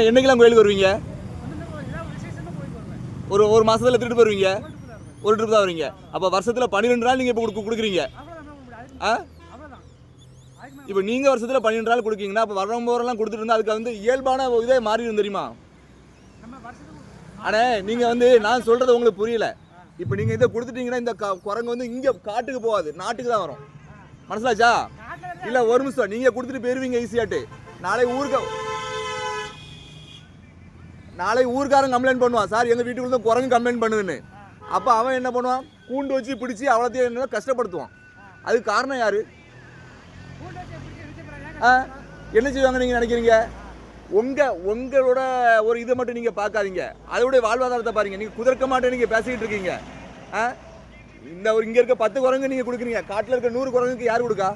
என்னைக்கெல்லாம் கோயிலுக்கு வருவீங்க? ஒரு மாசத்துல திருட்டு போயிருவீங்க? ஒரு ட்ரிப் தான் வருவீங்க. அப்போ வருஷத்துல 12 நாள் நீங்க இப்போ கொடுக்குறீங்க. இப்போ நீங்க வருஷத்துல 12 நாள் கொடுக்கீங்கன்னா அப்போ வரம்போரெல்லாம் கொடுத்துட்டு இருந்தா அதுக்கு வந்து இயல்பான இதே மாறிடும் தெரியுமா? ஆனா நீங்க வந்து நான் சொல்றது உங்களுக்கு புரியல. இப்போ நீங்க இதை கொடுத்துட்டீங்கன்னா இந்த குரங்கு வந்து இங்க காட்டுக்கு போகாது, நாட்டுக்கு தான் வரும். மனசிலாச்சா? இல்ல ஒரு நிமிஷம், நீங்க கொடுத்துட்டு போயிருவீங்க ஈஸியாட்டு. நாளை ஊர்காரன் கம்ப்ளைண்ட் பண்ணுவான், சார் எங்க வீட்டுக்குள்ள தான் குரங்கு கம்ப்ளைண்ட் பண்ணுதுன்னு. அப்ப அவன் என்ன பண்ணுவான், கூண்டு வச்சு பிடிச்சி அவ்வளோத்தையும் என்ன கஷ்டப்படுத்துவான். அதுக்கு காரணம் யாரு? என்ன செய்வாங்க நீங்க நினைக்கிறீங்க? உங்களோட ஒரு இதை மட்டும் நீங்க பார்க்காதீங்க, அதோடைய வாழ்வாதாரத்தை பாருங்க. நீங்க குதிர்க்க மாட்டேன்னு நீங்க பேசிக்கிட்டு இருக்கீங்க. இந்த இங்க இருக்க 10 குரங்கு நீங்க கொடுக்குறீங்க, காட்டுல இருக்க 100 குரங்குக்கு யார் கொடுக்கா?